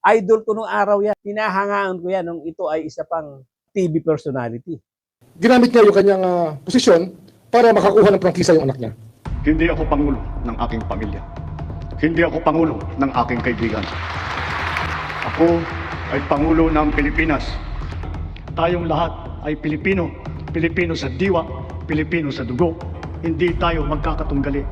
Idol ko nung araw yan. Hinahangaan ko yan nung ito ay isa pang TV personality. Ginamit niya yung kanyang posisyon para makakuha ng prangkisa yung anak niya. Hindi ako pangulo ng aking pamilya. Hindi ako pangulo ng aking kaibigan. Ako ay pangulo ng Pilipinas. Tayong lahat ay Pilipino. Pilipino sa diwa, Pilipino sa dugo. Hindi tayo magkakatunggali.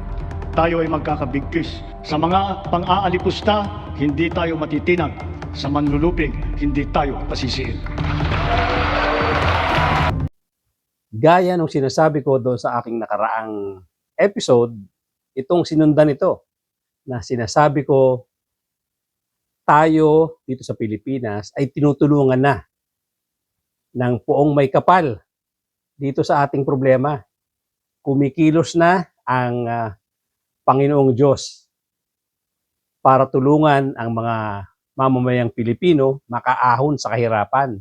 Tayo ay magkakabigkis. Sa mga pang-aalipusta, hindi tayo matitinag. Sa manlulupig, hindi tayo pasisiin. Gaya nung sinasabi ko doon sa aking nakaraang episode, itong sinundan ito na sinasabi ko tayo dito sa Pilipinas ay tinutulungan na ng poong may kapal dito sa ating problema. Kumikilos na ang Panginoong Diyos para tulungan ang mga mamamayang Pilipino makaahon sa kahirapan.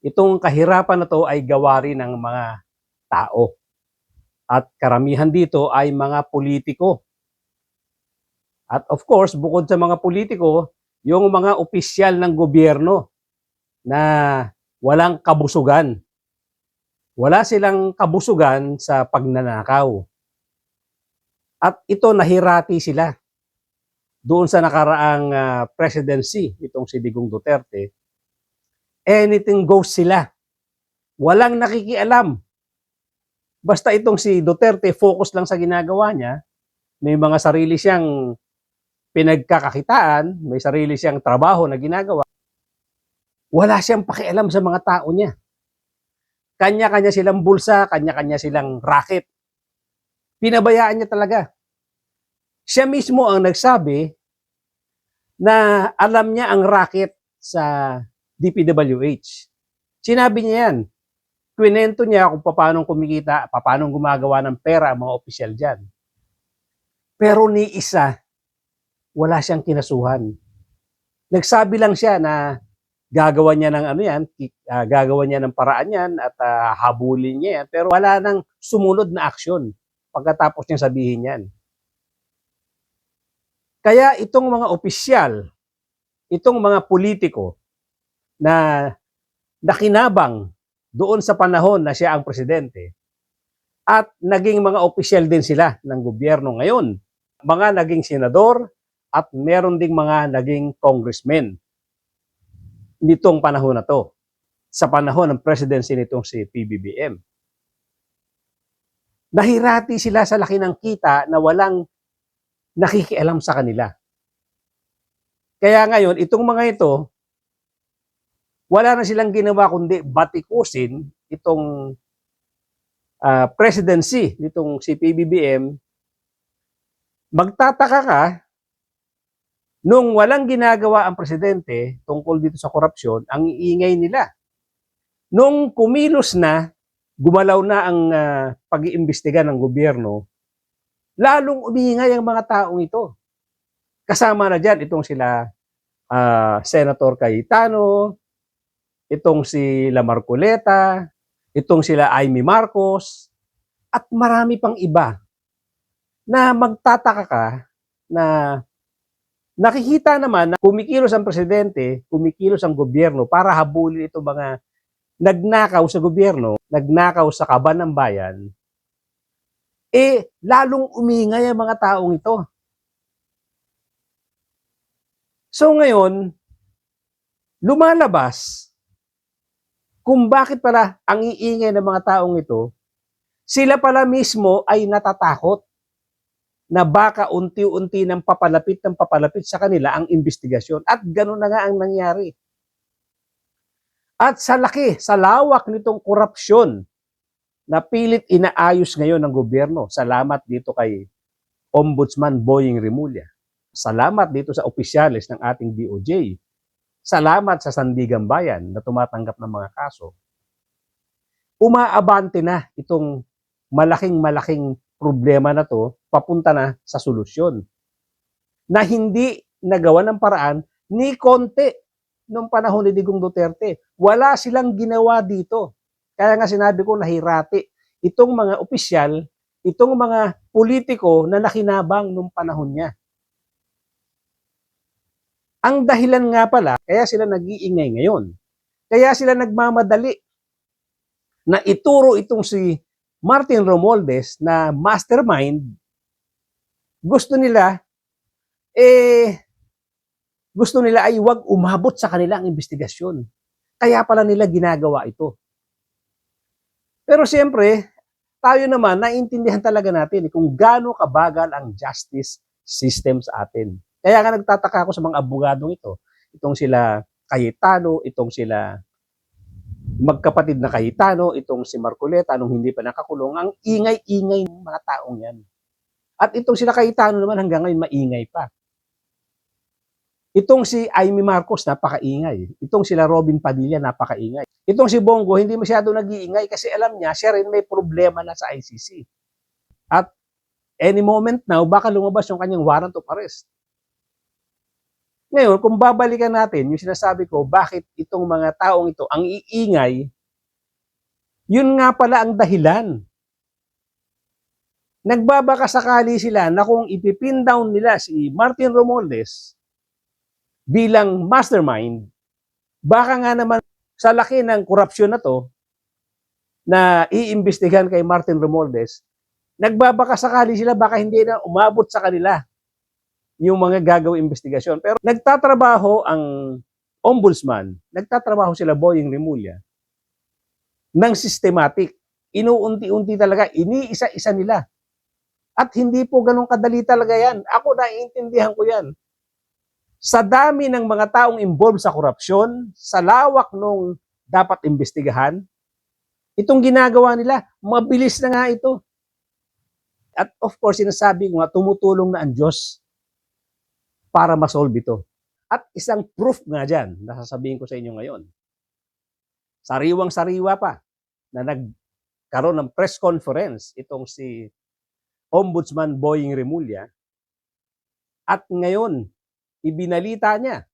Itong kahirapan na to ay gawa rin ng mga tao. At karamihan dito ay mga politiko. At of course, bukod sa mga politiko, yung mga opisyal ng gobyerno na walang kabusugan. Wala silang kabusugan sa pagnanakaw. At ito nahirati sila. Doon sa nakaraang presidency, itong si Digong Duterte, anything goes sila. Walang nakikialam. Basta itong si Duterte, focus lang sa ginagawa niya. May mga sarili siyang pinagkakakitaan, may sarili siyang trabaho na ginagawa. Wala siyang pakialam sa mga tao niya. Kanya-kanya silang bulsa, kanya-kanya silang racket. Pinabayaan niya talaga. Siya mismo ang nagsabi na alam niya ang racket sa DPWH. Sinabi niya yan. Kwinento niya kung paano kumikita, paano gumagawa ng pera ang mga opisyal dyan. Pero ni isa, wala siyang kinasuhan. Nagsabi lang siya na gagawa niya ng ano yan, gagawa niya ng paraan yan at habulin niya yan. Pero wala nang sumunod na aksyon pagkatapos niya sabihin yan. Kaya itong mga opisyal, itong mga politiko na nakinabang doon sa panahon na siya ang presidente at naging mga opisyal din sila ng gobyerno ngayon. Mga naging senador at meron ding mga naging congressmen nitong panahon na to, sa panahon ng presidency nitong si PBBM. Nahirati sila sa laki ng kita na walang nakikialam sa kanila. Kaya ngayon, itong mga ito, wala na silang ginawa kundi batikusin itong presidency nitong si PBBM. Magtataka ka, nung walang ginagawa ang presidente tungkol dito sa korupsyon, ang iingay nila. Nung kumilos na, gumalaw na ang pag-iimbestiga ng gobyerno, lalong umiingay ang mga taong ito. Kasama na dyan itong sila Senator Cayetano, itong si La Marcoleta, itong sila Amy Marcos, at marami pang iba na magtataka ka na nakikita naman na kumikilos ang presidente, kumikilos ang gobyerno para habulin itong mga nagnakaw sa gobyerno, nagnakaw sa kaban ng bayan, lalong umingay ang mga taong ito. So ngayon, lumalabas kung bakit pala ang iingay ng mga taong ito, sila pala mismo ay natatakot na baka unti-unti ng papalapit sa kanila ang investigasyon. At gano'n na nga ang nangyari. At sa laki, sa lawak nitong korupsyon na pilit inaayos ngayon ng gobyerno, salamat dito kay Ombudsman Boying Rimulya. Salamat dito sa opisyalis ng ating DOJ. Salamat sa Sandigan Bayan na tumatanggap ng mga kaso. Umaabante na itong malaking problema na to papunta na sa solusyon. Na hindi nagawa ng paraan ni konti nung panahon ni Digong Duterte. Wala silang ginawa dito. Kaya nga sinabi ko nahirati itong mga opisyal, itong mga politiko na nakinabang nung panahon niya. Ang dahilan nga pala, kaya sila nag-iingay ngayon. Kaya sila nagmamadali na ituro itong si Martin Romualdez na mastermind. Gusto nila, gusto nila ay wag umabot sa kanila ang investigasyon. Kaya pala nila ginagawa ito. Pero siyempre, tayo naman, naiintindihan talaga natin kung gaano kabagal ang justice system sa atin. Kaya nga nagtataka ako sa mga abogadong ito. Itong sila Cayetano, itong sila magkapatid na Cayetano, itong si Marcoleta nung hindi pa nakakulong. Ang ingay-ingay ng mga taong yan. At itong sila Cayetano naman hanggang ngayon maingay pa. Itong si Amy Marcos, napakaingay. Itong sila Robin Padilla, napakaingay. Itong si Bongo, hindi masyado nag-iingay kasi alam niya, siya rin may problema na sa ICC. At any moment now, baka lumabas yung kanyang warrant of arrest. Ngayon, kung babalikan natin, yung sinasabi ko, bakit itong mga taong ito ang iingay, yun nga pala ang dahilan. Nagbabaka sakali sila na kung ipipin down nila si Martin Romualdez bilang mastermind, baka nga naman sa laki ng korupsyon na to, na iimbestigahan kay Martin Romualdez, nagbabaka sakali sila baka hindi na umabot sa kanila yung mga gagawing investigasyon. Pero nagtatrabaho ang ombudsman, nagtatrabaho sila Boying Rimulya ng systematic. Inuunti-unti talaga, iniisa-isa nila. At hindi po ganun kadali talaga yan. Ako naiintindihan ko yan. Sa dami ng mga taong involved sa korupsyon, sa lawak nung dapat imbestigahan, itong ginagawa nila, mabilis na nga ito. At of course, sinasabi ko nga, tumutulong na ang Diyos para masolve ito. At isang proof nga dyan, nasasabihin ko sa inyo ngayon. Sariwang-sariwa pa na nagkaroon ng press conference itong si Ombudsman Boying Rimulya. At ngayon, ibinalita niya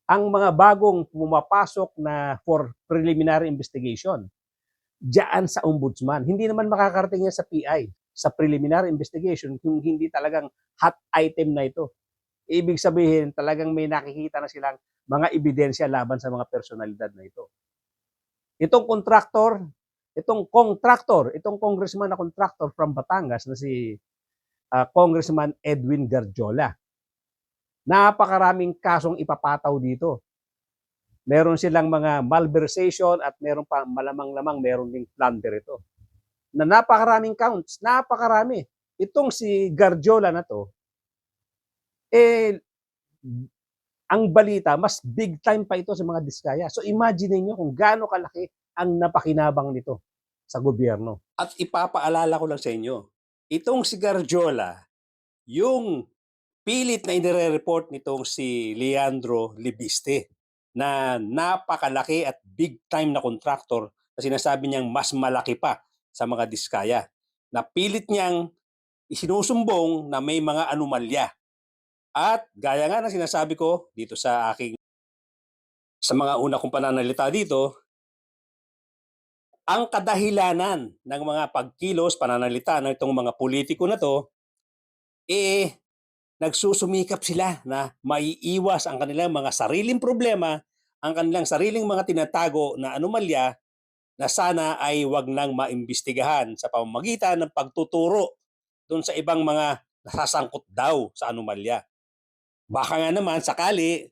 ang mga bagong pumapasok na for preliminary investigation diyan sa ombudsman. Hindi naman makakarating yan sa PI, sa preliminary investigation, kung hindi talagang hot item na ito. Ibig sabihin, talagang may nakikita na silang mga ebidensya laban sa mga personalidad na ito. Itong congressman na contractor from Batangas na si Congressman Edwin Garjola. Napakaraming kasong ipapataw dito. Meron silang mga malversation at meron pa malamang-lamang meron ding plunder ito. Na napakaraming counts, napakarami. Itong si Garjola na to, ang balita, mas big time pa ito sa mga diskaya. So imagine niyo kung gaano kalaki ang napakinabang nito sa gobyerno. At ipapaalala ko lang sa inyo, itong si Garjola, yung pilit na inire-report nitong si Leandro Libiste na napakalaki at big time na contractor na sinasabi niyang mas malaki pa sa mga diskaya. Na pilit niyang isinusumbong na may mga anomalya. At gaya nga na sinasabi ko dito sa mga una kong pananalita dito, ang kadahilanan ng mga pagkilos, pananalita ng itong mga politiko na to, nagsusumikap sila na maiiwas ang kanilang mga sariling problema, ang kanilang sariling mga tinatago na anomalya na sana ay wag nang maimbestigahan sa pamamagitan ng pagtuturo doon sa ibang mga nasasangkot daw sa anomalya. Baka nga naman sakali,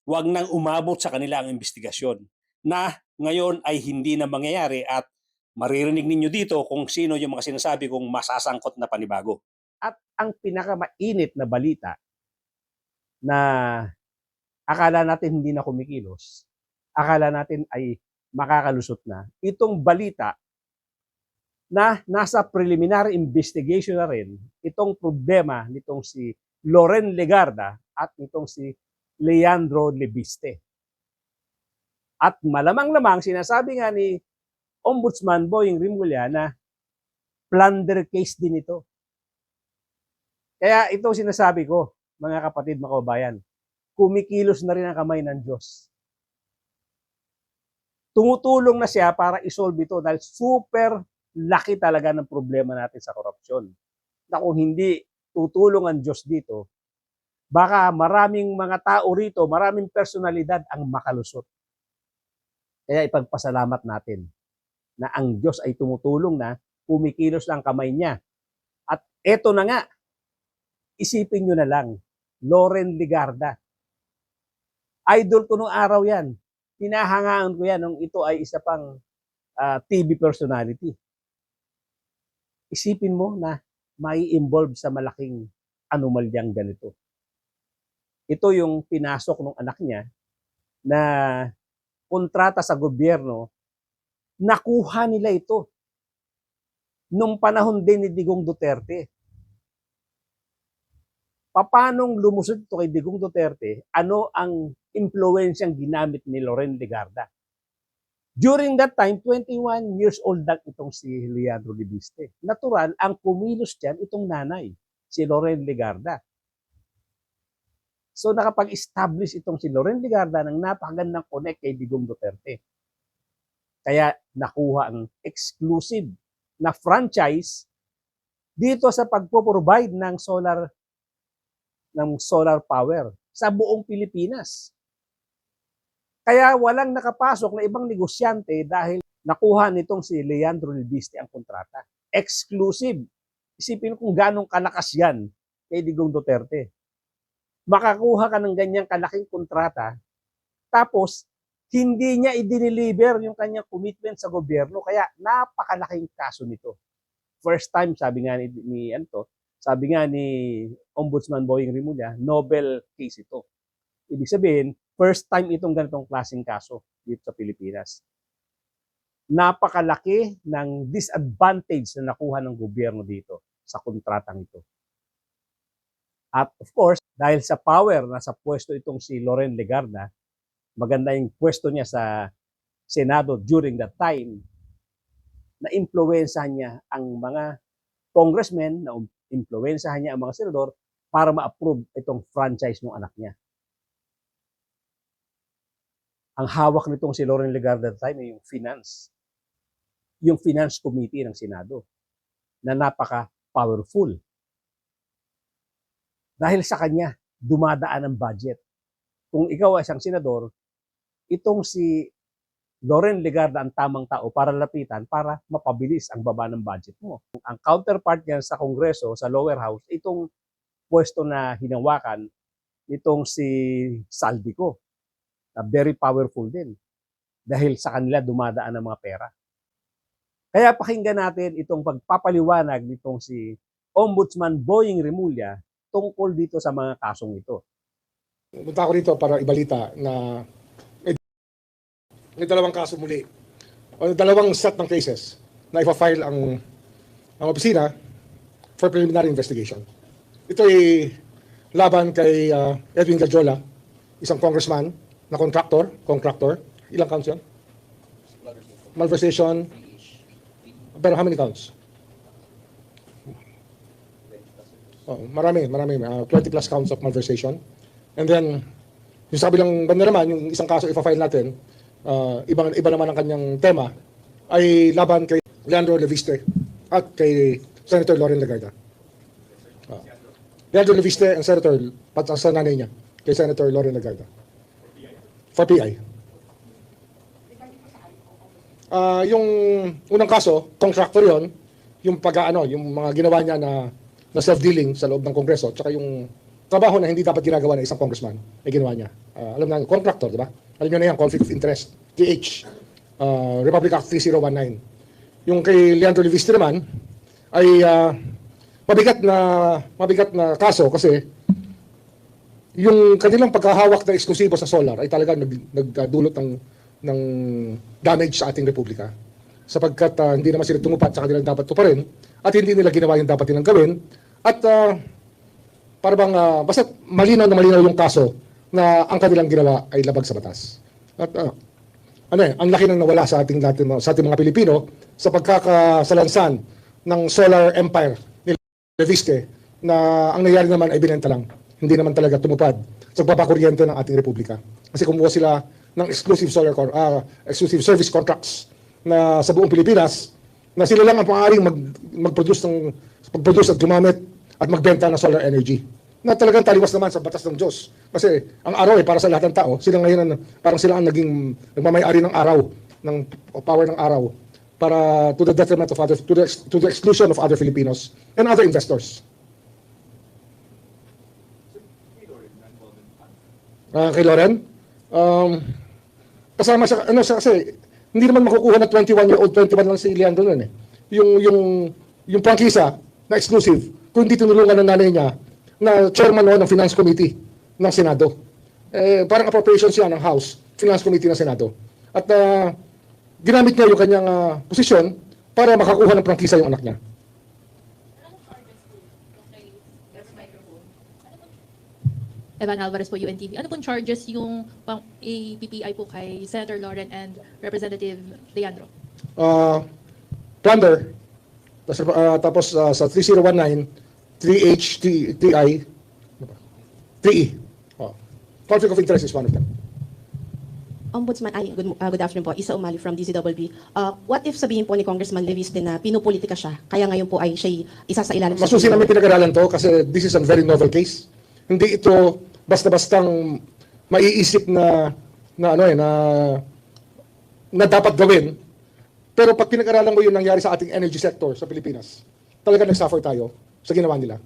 wag nang umabot sa kanila ang investigasyon na ngayon ay hindi na mangyayari at maririnig ninyo dito kung sino yung mga sinasabi kong masasangkot na panibago. At ang pinakamainit na balita na akala natin hindi na kumikilos, akala natin ay makakalusot na, itong balita na nasa preliminary investigation na rin itong problema nitong si Loren Legarda at nitong si Leandro Libiste. At malamang-lamang sinasabi nga ni Ombudsman Boying Rimulya na plunder case din ito. Kaya ito sinasabi ko, mga kapatid, mga kababayan, kumikilos na rin ang kamay ng Diyos. Tumutulong na siya para isolve ito dahil super laki talaga ng problema natin sa korupsyon. Na kung hindi tutulong ang Diyos dito, baka maraming mga tao rito, maraming personalidad ang makalusot. Kaya ipagpasalamat natin na ang Diyos ay tumutulong na, kumikilos lang kamay niya. At eto na nga, isipin nyo na lang, Loren Legarda. Idol ko nung araw yan. Pinahangaan ko yan nung ito ay isa pang TV personality. Isipin mo na may involve sa malaking anomalyang ganito. Ito yung pinasok ng anak niya na kontrata sa gobyerno, nakuha nila ito nung panahon din ni Digong Duterte. Papanong lumusod ito kay Digong Duterte? Ano ang impluwensyang ginamit ni Loren Legarda? During that time, 21 years old lang itong si Leandro Libiste. Natural, ang kumilos dyan itong nanay, si Loren Legarda. So nakapag-establish itong si Loren Legarda ng napakagandang connect kay Digong Duterte. Kaya nakuha ang exclusive na franchise dito sa pagpo-provide ng solar power sa buong Pilipinas. Kaya walang nakapasok na ibang negosyante dahil nakuha nitong si Leandro Libiste ang kontrata. Exclusive. Isipin kung ganong kalakas yan kay Digong Duterte. Makakuha ka ng ganyang kalaking kontrata, tapos hindi niya i-deliver yung kanyang commitment sa gobyerno. Kaya napakalaking kaso nito. First time, sabi nga ni Ombudsman Boying Rimulya, Nobel case ito. Ibig sabihin, first time itong ganitong klaseng kaso dito sa Pilipinas. Napakalaki ng disadvantage na nakuha ng gobyerno dito sa kontratang ito. At of course, dahil sa power na sa pwesto itong si Loren Legarda, maganda yung pwesto niya sa Senado during that time, na impluwensahan niya ang mga congressmen, na impluwensahan niya ang mga senador para ma-approve itong franchise ng anak niya. Ang hawak nitong si Loren Legarda at the time ay yung finance. Yung finance committee ng Senado na napaka-powerful. Dahil sa kanya, dumadaan ang budget. Kung ikaw ay isang senador, itong si Loren Legarda ang tamang tao para lapitan para mapabilis ang baba ng budget mo. Ang counterpart niya sa Kongreso, sa lower house, itong pwesto na hinawakan nitong si Saldico. Na very powerful din. Dahil sa kanila dumadaan ang mga pera. Kaya pakinggan natin itong pagpapaliwanag nitong si Ombudsman Boying Rimulya tungkol dito sa mga kasong ito. Punta ako rito para ibalita na may dalawang kaso muli. O dalawang set ng cases na ipa-file ang opisina for preliminary investigation. Ito ay laban kay Edwin Gadjola, isang congressman na contractor. Ilang counts yan? Malversation. Pero how many counts? Marami. 20 plus counts of malversation. And then, yung sa kabilang banda naman, yung isang kaso ipa-file natin, iba naman ang kanyang tema, ay laban kay Leandro Leviste at kay Senator Loren Legarda. Leandro Leviste ang Senator, pat sa nanay niya, kay Senator Loren Legarda. For PI. Yung unang kaso, contractor yon, yung yung mga ginawa niya na self-dealing sa loob ng Kongreso, tsaka yung trabaho na hindi dapat ginagawa ng isang congressman ay ginawa niya. Alam na, contractor, di ba? Alam nyo na yan, conflict of interest, TH, Republic Act 3019. Yung kay Leandro Leviste naman ay mabigat na kaso kasi yung kanilang pagkahawak na eksklusibo sa solar ay talagang nagdulot ng damage sa ating republika. Sapagkat hindi naman sila tumupad sa kanilang dapat tuparin at hindi nila ginawa yung dapat nilang gawin at parang basta malinaw yung kaso na ang kanilang ginawa ay labag sa batas. At ang laki nang nawala sa ating mga Pilipino sa pagkakasalansan ng solar empire ni Leviste na ang nangyari naman ay binenta lang. Hindi naman talaga tumupad sa pagpapakuryente ng ating republika. Kasi kumuha sila ng exclusive service contracts na sa buong Pilipinas na sila lang ang maaaring mag-produce at gumamit at magbenta ng solar energy. na talagang taliwas naman sa batas ng Diyos. Kasi ang araw ay para sa lahat ng tao. Sila ngayon, parang sila ang naging nagmamayari ng araw, ng power ng araw, para to the detriment of others, to the exclusion of other Filipinos and other investors. Kay Loren, kasama siya, ano siya kasi, hindi naman makukuha na 21-year-old, 21 lang si Leandro nun eh. Yung prangkisa na exclusive, kung hindi tinulungan ng nanay niya na chairman ng Finance Committee ng Senado. Parang appropriations yan ng House, Finance Committee ng Senado. At ginamit niya yung kanyang posisyon para makakuha ng prangkisa yung anak niya. Evan Alvarez po, UNTV. Ano pong charges yung APPI po kay Senator Lauren and Representative Leandro? Plunder, tapos sa 3019, 3H, 3I, 3E. Conflict of interest is one of them. Ombudsman, good afternoon po. Isa Umali from DCWB. What if sabihin po ni Congressman Leviste na pinupolitika siya, kaya ngayon po ay siya isa sa ilalim Masusi namin pinag-aralan to kasi this is a very novel case. Hindi ito basta-bastang maiisip na dapat gawin. Pero pag pinag-aralan mo yung nangyari sa ating energy sector sa Pilipinas, talaga nag-suffer tayo sa ginawa nila.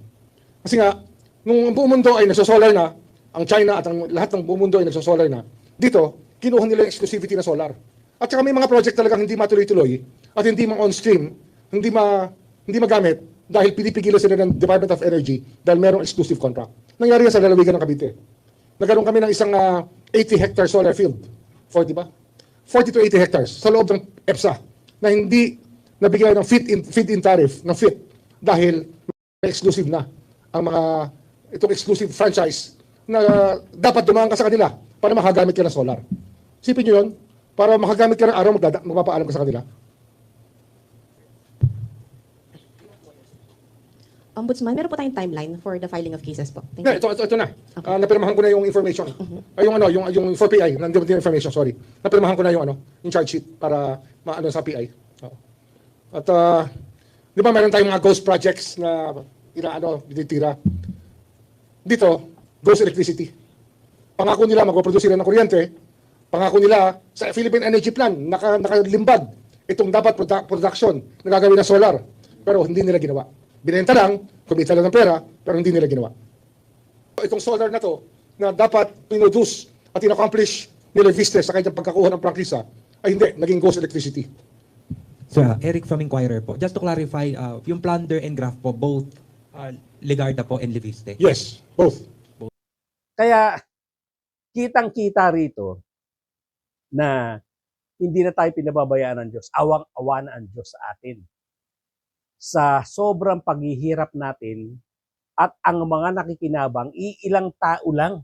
Kasi nga, nung buong mundo ay nagsosolar na, ang China at ang lahat ng buong mundo ay nagsosolar na, dito, kinuha nila yung exclusivity na solar. At saka may mga project talagang hindi matuloy-tuloy at hindi ma-on-stream, hindi magamit dahil pinipigilan sila ng Department of Energy dahil merong exclusive contract. Nangyari yan sa lalawigan ng Cavite. Nagkaroon kami ng isang 80-hectare solar field. 40 ba? 40 to 80 hectares sa loob ng EPSA na hindi nabigyan ng feed-in tariff, ng FIT, dahil may exclusive na ang itong exclusive franchise na dapat dumaan ka sa kanila para makagamit ka ng solar. Sipin nyo yun, para makagamit ka ng araw, magpapaalam ka sa kanila. Ombudsman, meron po tayong timeline for the filing of cases po. Thank Yeah, you. ito na. Napirmahan ko na yung information. Ay, yung 4PI, nandiyan yung information, sorry. Napirmahan ko na yung charge sheet para maano sa PI. Oo. At di ba meron tayong mga ghost projects na ditira. Dito, ghost electricity. Pangako nila magpo-produce sila ng kuryente. Pangako nila sa Philippine Energy Plan nakalimbag itong dapat production na gagawin ng solar. Pero hindi nila ginawa. Binenta lang, kumita lang ng pera, pero hindi nila ginawa. Itong solar na to, na dapat pinroduce at in-accomplish ni Leviste sa kanyang pagkakuha ng prangkisa, ay hindi, naging ghost electricity. Sir, Eric from Inquirer po. Just to clarify, yung plunder and graft po, both Legarda po and Leviste? Yes, both. Kaya kitang-kita rito na hindi na tayo pinababayaan ng Diyos. Awang-awa na ang Diyos sa atin. Sa sobrang paghihirap natin at ang mga nakikinabang, iilang tao lang.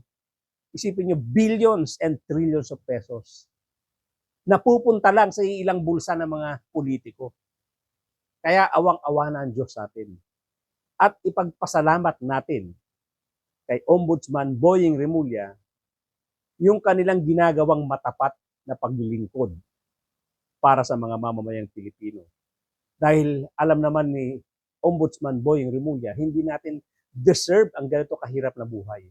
Isipin nyo, billions and trillions of pesos. Napupunta lang sa iilang bulsa ng mga politiko. Kaya awang-awa na ang Diyos sa atin. At ipagpasalamat natin kay Ombudsman Boying Remulla yung kanilang ginagawang matapat na paglilingkod para sa mga mamamayang Pilipino. Dahil alam naman ni Ombudsman Boying Remulla, hindi natin deserve ang ganito kahirap na buhay.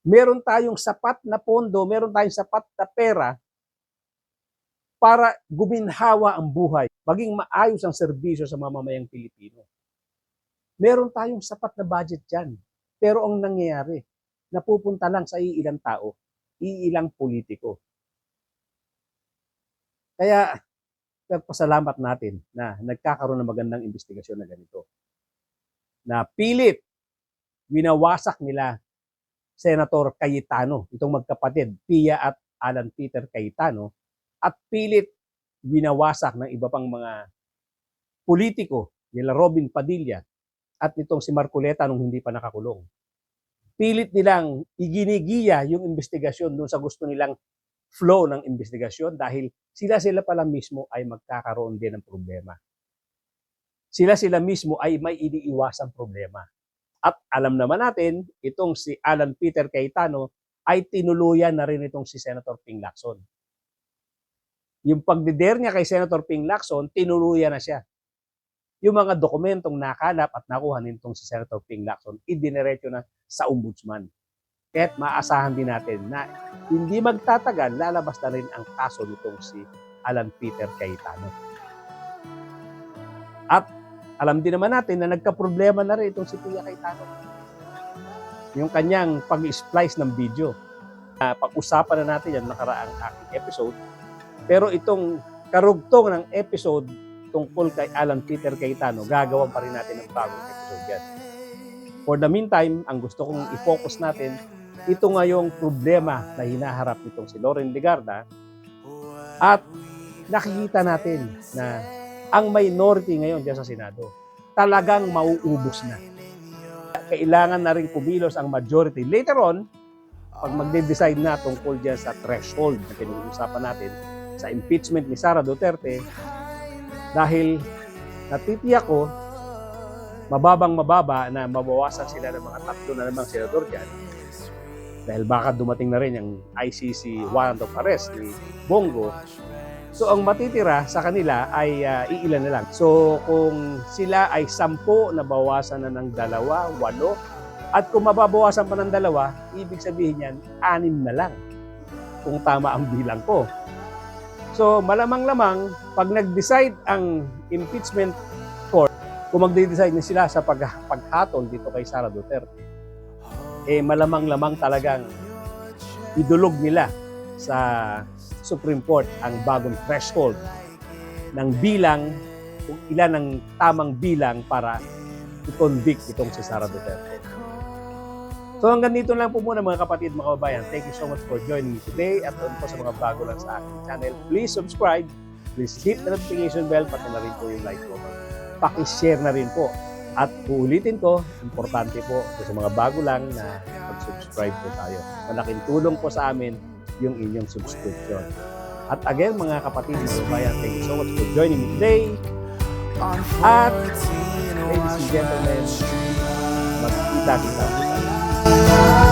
Meron tayong sapat na pondo, meron tayong sapat na pera para guminhawa ang buhay, maging maayos ang serbisyo sa mamamayang Pilipino. Meron tayong sapat na budget dyan. Pero ang nangyayari, napupunta lang sa iilang tao, iilang politiko. Kaya, nagpasalamat natin na nagkakaroon ng magandang investigasyon na ganito. Na pilit, winawasak nila Senator Cayetano, itong magkapatid, Pia at Alan Peter Cayetano, at pilit winawasak ng iba pang mga politiko, nila Robin Padilla, at nitong si Marcoleta nung hindi pa nakakulong. Pilit nilang iginigiya yung investigasyon doon sa gusto nilang flow ng investigasyon dahil sila pala mismo ay magkakaroon din ng problema. Sila mismo ay may iniiwasang problema. At alam naman natin, itong si Alan Peter Cayetano ay tinuluyan na rin itong si Senator Ping Lacson. Yung pagdider niya kay Senator Ping Lacson, tinuluyan na siya. Yung mga dokumentong nakalap at nakuha nitong si Senator Ping Lacson, idineretso na sa ombudsman. Kaya't maaasahan din natin na hindi magtatagal, lalabas na rin ang kaso nitong si Alan Peter Cayetano. At alam din naman natin na nagka-problema na rin itong si Pia Cayetano. Yung kanyang pag-splice ng video. Pag-usapan na natin yan nakaraang aking episode. Pero itong karugtong ng episode tungkol kay Alan Peter Cayetano, gagawan pa rin natin ng bagong episode yan. For the meantime, ang gusto kong i-focus natin, ito ngayong problema na hinaharap nitong si Loren Legarda at nakikita natin na ang minority ngayon dyan sa Senado talagang mauubos na. Kailangan na rin kumilos ang majority. Later on, pag magde-decide na tungkol dyan sa threshold na pinag-uusapan natin sa impeachment ni Sara Duterte, dahil natitiyak ko, mababang-mababa na mabawasan sila ng mga 3 na namang senador dyan. Dahil baka dumating na rin yung ICC warrant of arrest ni Bongo. So ang matitira sa kanila ay iilan na lang. So kung sila ay 10, nabawasan na ng 2, 8. At kung mababawasan pa ng 2, ibig sabihin yan, 6 na lang. Kung tama ang bilang ko. So malamang-lamang, pag nag-decide ang impeachment court, kung magde-decide na sila sa paghatol dito kay Sara Duterte, malamang-lamang talagang idulog nila sa Supreme Court ang bagong threshold ng bilang, kung ilan ang tamang bilang para i-convict itong si Sara Duterte. So hanggang dito lang po muna mga kapatid, mga kababayan. Thank you so much for joining me today. At doon po sa mga bago lang sa aking channel, please subscribe, please hit the notification bell, pati na rin po yung like button. Paki-share na rin po. At uulitin ko, importante po sa mga bago lang na mag-subscribe po tayo. Malaking tulong po sa amin yung inyong subscription. At again, mga kapatid, mga kababayan, thank you so much for joining me today. At ladies and gentlemen, magkita-kita po tayo.